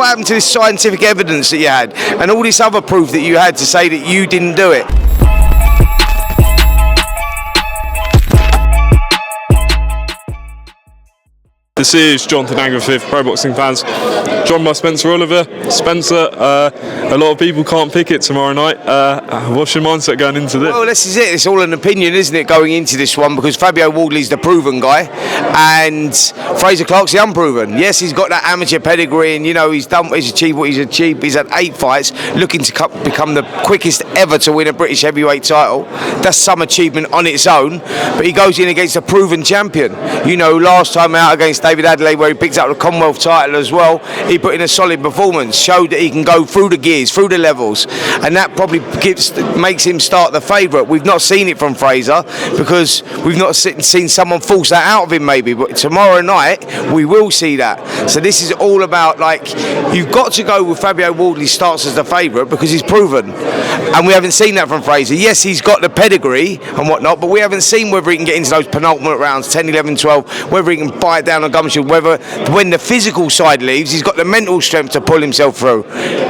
what happened to this scientific evidence that you had and all this other proof that you had to say that you didn't do it? This is Jonathan Angriffith, Pro Boxing fans, joined by Spencer Oliver. Spencer, a lot of people can't pick it tomorrow night. What's your mindset going into this? Well, this is it. It's all an opinion, isn't it, going into this one, because Fabio Wardley's the proven guy and Frazer Clarke's the unproven. Yes, he's got that amateur pedigree and, you know, he's achieved what he's achieved. He's had 8 fights, looking to become the quickest ever to win a British heavyweight title. That's some achievement on its own, but he goes in against a proven champion. You know, last time out against David Adelaide, where he picked up the Commonwealth title as well, he put in a solid performance, showed that he can go through the gears, through the levels, and that probably makes him start the favourite. We've not seen it from Frazer because we've not seen someone force that out of him maybe, but tomorrow night we will see that. So this is all about, like, you've got to go with Fabio Wardley starts as the favourite because he's proven, and we haven't seen that from Frazer. Yes, he's got the pedigree and whatnot, but we haven't seen whether he can get into those penultimate rounds, 10, 11, 12, whether he can bite down on gumshoe, whether when the physical side leaves, he's got the mental strength to pull himself through.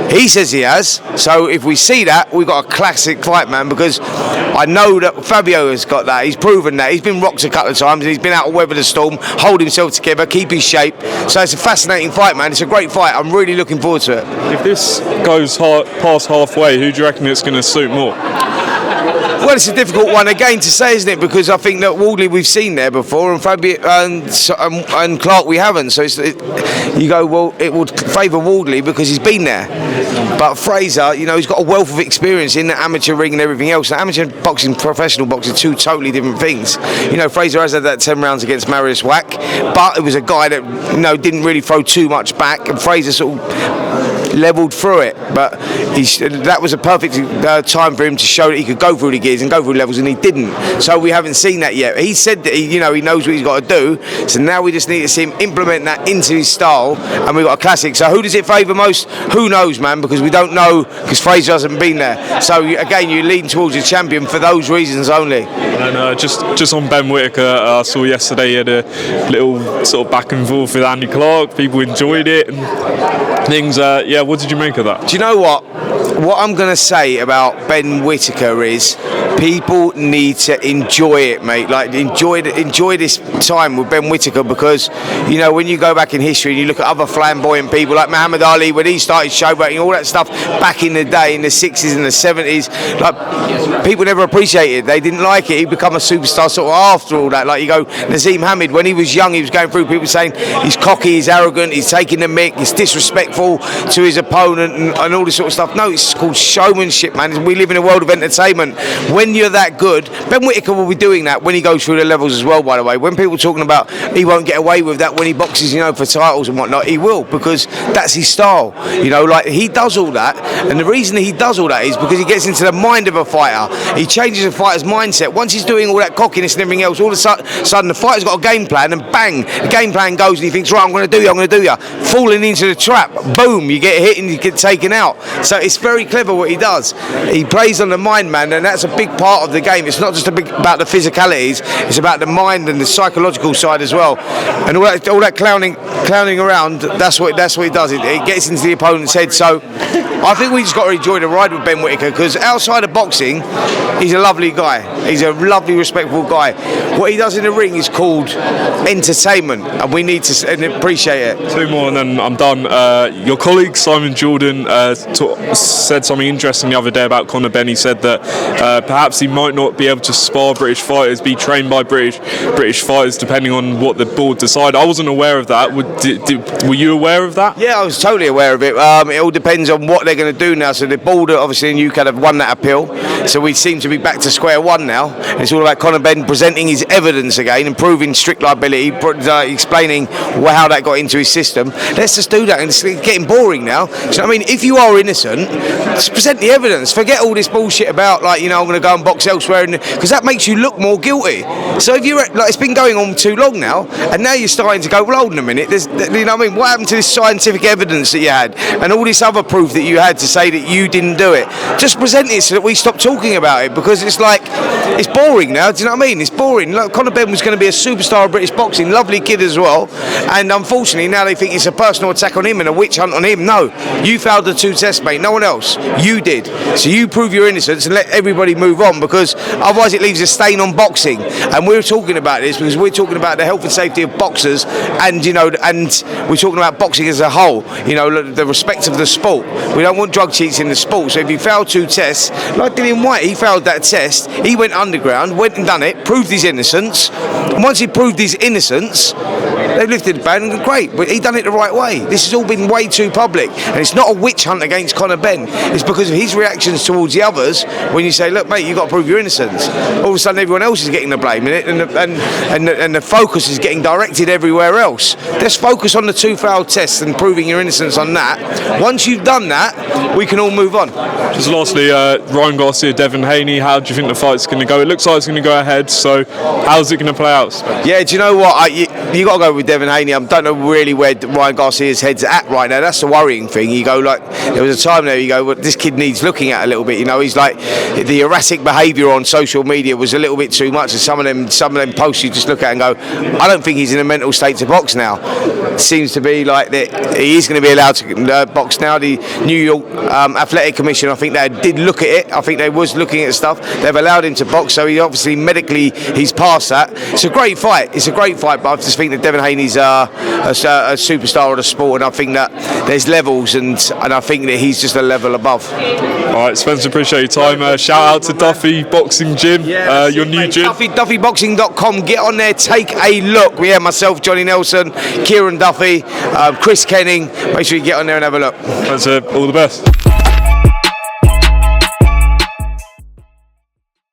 He says he has. So if we see that, we've got a classic fight, man, because I know that Fabio has got that. He's proven that. He's been rocked a couple of times and he's been out to weather the storm, hold himself together, keep his shape. So it's a fascinating fight, man. It's a great fight. I'm really looking forward to it. If this goes past halfway, who do you reckon it's going to suit more? Well, it's a difficult one again to say, isn't it? Because I think that Wardley we've seen there before, and Fabio and Clarke we haven't. So you go, well, it would favour Wardley because he's been there. But Frazer, you know, he's got a wealth of experience in the amateur ring and everything else. The amateur boxing, professional boxing, 2 totally different things. You know, Frazer has had that 10 rounds against Marius Wack, but it was a guy that, you know, didn't really throw too much back, and Frazer sort of levelled through it. But that was a perfect time for him to show that he could go through the gears and go through levels, and he didn't. So we haven't seen that yet. He said that he knows what he's got to do. So now we just need to see him implement that into his style, and we've got a classic. So who does it favour most? Who knows, man? Because we don't know, because Frazer hasn't been there. So again, you're leading towards a champion for those reasons only. And just on Ben Whittaker, I saw yesterday he had a little sort of back and forth with Andy Clarke. People enjoyed it and things. Yeah, what did you make of that? Do you know what? What I'm going to say about Ben Whittaker is people need to enjoy it, mate. Like, enjoy this time with Ben Whittaker, because, you know, when you go back in history and you look at other flamboyant people like Muhammad Ali, when he started showboating, all that stuff back in the day, in the 60s and the 70s, like, people never appreciated it. They didn't like it. He become a superstar sort of after all that. Like, you go, Nazeem Hamid, when he was young, he was going through people saying he's cocky, he's arrogant, he's taking the mick, he's disrespectful to his opponent and all this sort of stuff. No, it's called showmanship, man. We live in a world of entertainment. When you're that good, Ben Whittaker will be doing that when he goes through the levels as well, by the way. When people are talking about he won't get away with that when he boxes, you know, for titles and whatnot, he will, because that's his style. You know, like, he does all that, and the reason he does all that is because he gets into the mind of a fighter. He changes a fighter's mindset. Once he's doing all that cockiness and everything else, all of a sudden the fighter's got a game plan, and bang, the game plan goes and he thinks, right, I'm going to do you. Falling into the trap, boom, you get hit and you get taken out. So it's very clever what he does. He plays on the mind, man, and that's a big part of the game. It's not just about the physicalities, it's about the mind and the psychological side as well. And all that clowning around, that's what he does. It gets into the opponent's head. So I think we just got to enjoy the ride with Ben Whittaker, because outside of boxing, he's a lovely guy. He's a lovely, respectful guy. What he does in the ring is called entertainment, and we need to appreciate it. 2 more and then I'm done. Your colleague Simon Jordan said something interesting the other day about Conor Benn. He said that perhaps he might not be able to spar British fighters, be trained by British fighters, depending on what the board decide. I wasn't aware of that. Were you aware of that? Yeah, I was totally aware of it. It all depends on what they're going to do now. So the board, obviously, in UK have won that appeal. So we seem to be back to square one now. It's all about Conor Benn presenting his evidence again and proving strict liability, explaining how that got into his system. Let's just do that, and it's getting boring now. Do you know what I mean? If you are innocent, just present the evidence. Forget all this bullshit about, like, you know, I'm going to go and box elsewhere, because that makes you look more guilty. So if you're like, it's been going on too long now, and now you're starting to go, well, hold on a minute. You know what I mean? What happened to this scientific evidence that you had and all this other proof that you had to say that you didn't do it. Just present it so that we stop talking about it, because it's like, it's boring now. Do you know what I mean? It's boring. Look, Conor Benn was going to be a superstar of British boxing, lovely kid as well, and unfortunately now they think it's a personal attack on him and a witch hunt on him. No, you failed the 2 tests, mate. No one else. You did. So you prove your innocence and let everybody move on, because otherwise it leaves a stain on boxing. And we're talking about this because we're talking about the health and safety of boxers, and and we're talking about boxing as a whole. The respect of the sport. We don't want drug cheats in the sport. So if you fail 2 tests, like Dillian Whyte, he failed that test. He went underground, went and done it, proved his innocence. And once he proved his innocence, they lifted the ban and great, but he done it the right way. This has all been way too public, and it's not a witch hunt against Conor Benn. It's because of his reactions towards the others. When you say, "Look, mate, you got to prove your innocence," all of a sudden everyone else is getting the blame in it, and the focus is getting directed everywhere else. Let's focus on the 2 failed tests and proving your innocence on that. Once you've done that, we can all move on. Just lastly, Ryan Garcia, Devin Haney. How do you think the fight's going to go? It looks like it's going to go ahead. So, how's it going to play out? Yeah, do you know what? You got to go with Devin Haney. I don't know really where Ryan Garcia's head's at right now. That's the worrying thing. You go like, there was a time there. You go, well, this kid needs looking at a little bit. He's like, the erratic behaviour on social media was a little bit too much. And some of them posts you just look at and go, I don't think he's in a mental state to box now. It seems to be like that he is going to be allowed to box now. The New York Athletic Commission, I think they did look at it. I think they was looking at stuff. They've allowed him to box, so he obviously medically he's past that. It's a great fight. But I just think that Devin Haney's a superstar of the sport, and I think that there's levels, and I think that he's just a level above. All right, Spencer, appreciate your time. Shout out to Duffy Boxing Gym, your new gym. DuffyBoxing.com. Get on there, take a look. We have myself, Johnny Nelson, Kieran Duffy, Chris Kenning. Make sure you get on there and have a look. All the best.